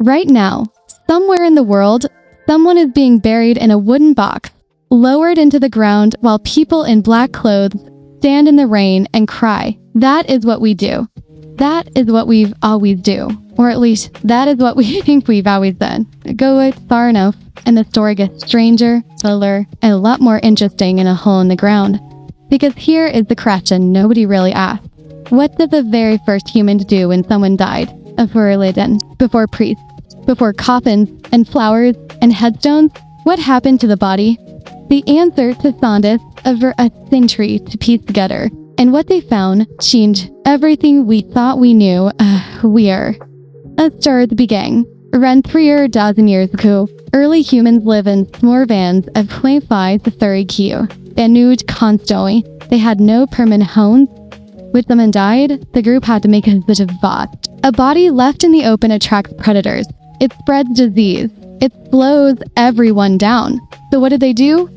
Right now, somewhere in the world, someone is being buried in a wooden box, lowered into the ground while people in black clothes stand in the rain and cry. That is what we do. That is what we've always do. Or at least, that is what we think we've always done. Go it far enough, and the story gets stranger, fuller, and a lot more interesting in a hole in the ground. Because here is the question nobody really asked. What did the very first humans do when someone died? Before religion, before priests, before coffins and flowers and headstones? What happened to the body? The answer to scientists over a century to piece together. And what they found changed everything we thought we knew. Let's start at the beginning. Around 3,000 years ago, early humans lived in small bands of 25 to 30 kilo. They moved constantly. They had no permanent homes. When someone died, the group had to make a decision fast. A body left in the open attracts predators. It spreads disease. It slows everyone down. So what did they do?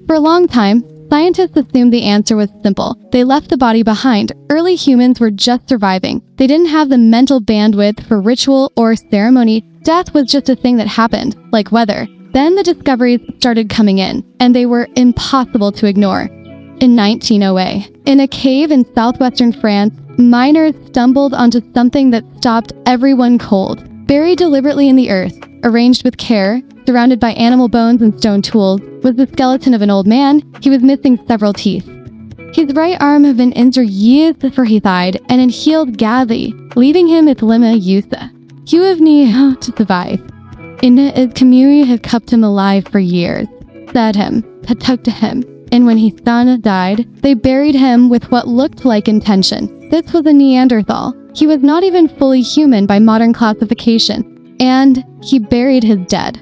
For a long time, scientists assumed the answer was simple. They left the body behind. Early humans were just surviving. They didn't have the mental bandwidth for ritual or ceremony. Death was just a thing that happened, like weather. Then the discoveries started coming in, and they were impossible to ignore. In 1908, in a cave in southwestern France, miners stumbled onto something that stopped everyone cold. Buried deliberately in the earth, arranged with care, surrounded by animal bones and stone tools, was the skeleton of an old man. He was missing several teeth. His right arm had been injured years before he died, and it healed badly, leaving him with limited use. He would need to survive. And his community had kept him alive for years, fed him, protected him, and when his son died, they buried him with what looked like intention. This was a Neanderthal. He was not even fully human by modern classification, and he buried his dead.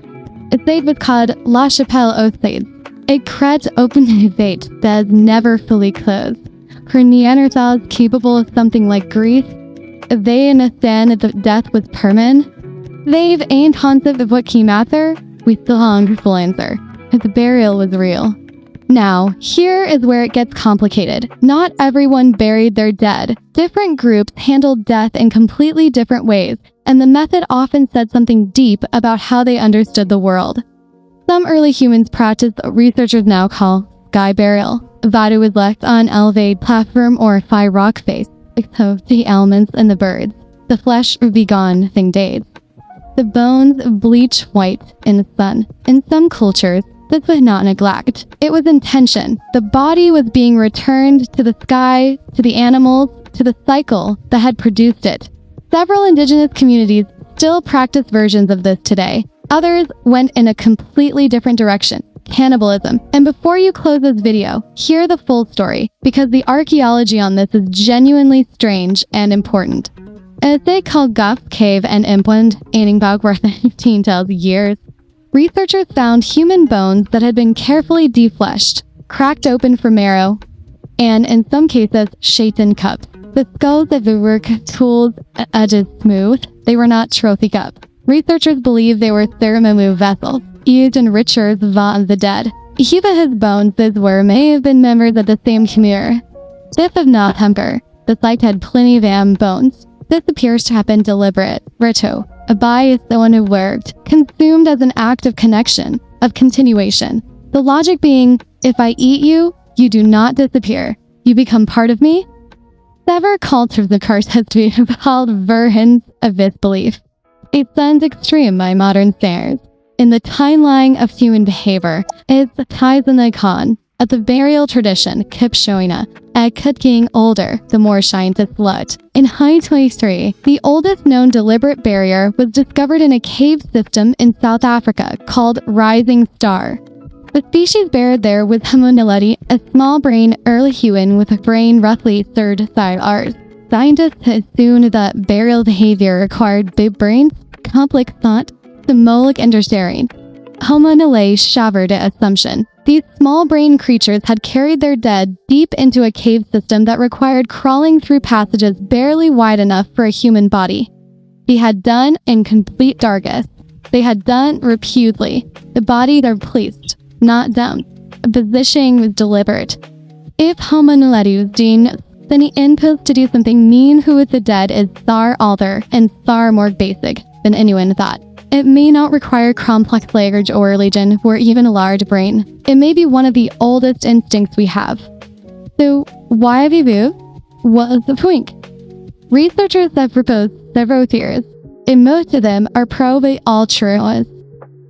His site was called La Chapelle aux Sades. It cracked open his fate that is never fully closed. For Neanderthals capable of something like grief, if they understand that the death was permanent, they've ain't concept of what came after, we still have a full answer. His burial was real. Now, here is where it gets complicated. Not everyone buried their dead. Different groups handled death in completely different ways, and the method often said something deep about how they understood the world. Some early humans practiced what researchers now call sky burial. The body was left on an elevated platform or a high rock face, exposed to the elements and the birds. The flesh would be gone within days. The bones bleached white in the sun. In some cultures, this was not neglect. It was intention. The body was being returned to the sky, to the animals, to the cycle that had produced it. Several indigenous communities still practice versions of this today. Others went in a completely different direction, cannibalism. And before you close this video, hear the full story, because the archaeology on this is genuinely strange and important. An essay called Goth's Cave and Impland, dating back for 15,000 years, researchers found human bones that had been carefully defleshed, cracked open for marrow, and in some cases, shaped in cups. The skulls of the work tools edges smooth. They were not trophy cups. Researchers believe they were ceremonial vessels, used in rituals of the dead. Even his bones, as were, may have been members of the same community. This of not temper. The site had plenty of bones. This appears to have been deliberate, ritual, a bias the one who worked, consumed as an act of connection, of continuation. The logic being, if I eat you, you do not disappear. You become part of me. Several cultures of course has to be called versions of this belief. It sounds extreme by modern standards. In the timeline of human behavior, it's ties in the icon of the burial tradition keeps showing up. As kept getting older, the more scientists looked. In 2023, the oldest known deliberate barrier was discovered in a cave system in South Africa called Rising Star. The species buried there was Homo naledi, a small-brained early human with a brain roughly third size ours. Scientists assumed that burial behavior required big brains, complex thought, symbolic understanding. Homo naledi shavered the assumption. These small-brained creatures had carried their dead deep into a cave system that required crawling through passages barely wide enough for a human body. They had done in complete darkness. They had done repeatedly. The bodies are placed, not dumped. The positioning was deliberate. If Homo naledi was deemed, then the impulse to do something mean with the dead is far older and far more basic than anyone thought. It may not require complex language or religion or even a large brain. It may be one of the oldest instincts we have. So, why have we moved? What is the point? Researchers have proposed several theories, and most of them are probably all true.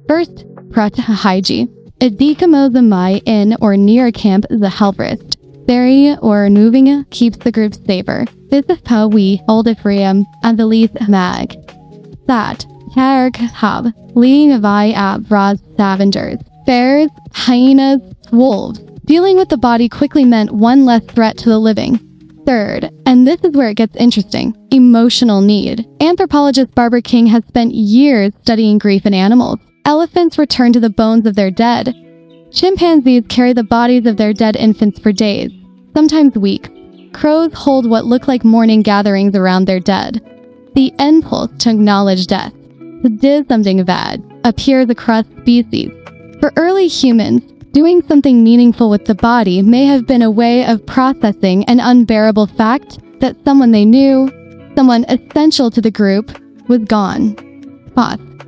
First, hygiene. It decomposing in or near a camp is a health risk. Burying or moving keeps the group safer. This is how we hold the freedom and the least mag. That, hub, leading a by at broad scavengers. Bears, hyenas, wolves. Dealing with the body quickly meant one less threat to the living. Third, and this is where it gets interesting, emotional need. Anthropologist Barbara King has spent years studying grief in animals. Elephants return to the bones of their dead. Chimpanzees carry the bodies of their dead infants for days, sometimes weeks. Crows hold what look like mourning gatherings around their dead. The impulse to acknowledge death, to do something bad, appears across species. For early humans, doing something meaningful with the body may have been a way of processing an unbearable fact that someone they knew, someone essential to the group, was gone.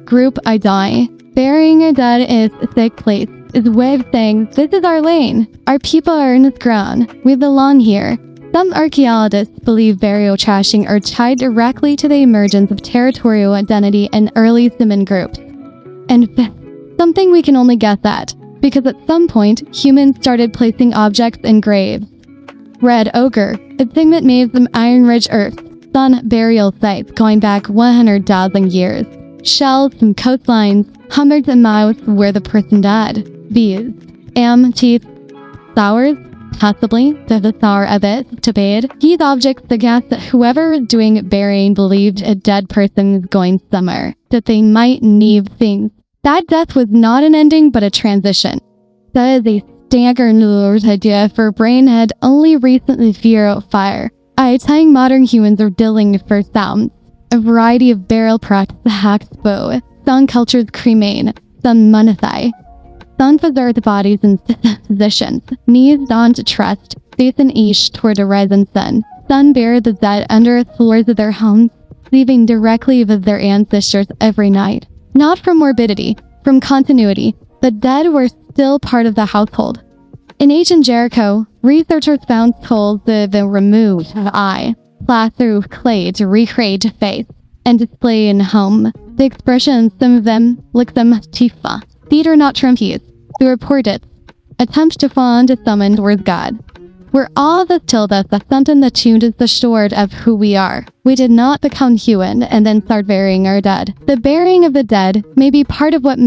Group I die. Burying a dead in a sick place is a way of saying, this is our lane. Our people are in this ground. We belong here. Some archaeologists believe burial trashing are tied directly to the emergence of territorial identity in early human groups. And fifth, something we can only guess at, because at some point, humans started placing objects in graves. Red Ochre, a pigment made from iron-rich earth, sun burial sites going back 100,000 years. Shells from coastlines, hundreds of miles from where the person died. Bees, teeth, flowers, possibly, the sour a bit, to bed. These objects suggest that whoever was doing burying believed a dead person was going somewhere, that they might need things. That death was not an ending, but a transition. That is a standard idea for a brain had only recently figured out fire. I think modern humans are dealing for sounds. A variety of burial practices hacks bow. Some cultures cremate, some mummify. Some preserve the bodies in positions, knees down to trust, facing east toward the rising sun. Some bury the dead under the floors of their homes, sleeping directly with their ancestors every night. Not from morbidity, from continuity. The dead were still part of the household. In ancient Jericho, researchers found skulls that had been removed of eye, plastered with clay to recreate a face, and display in home. The expressions, some of them, like them tifa. These are not trumpies. They report it. Attempts to find a summon towards God. We're all this told us that something that tuned is the short of who we are. We did not become human and then start burying our dead. The burying of the dead may be part of what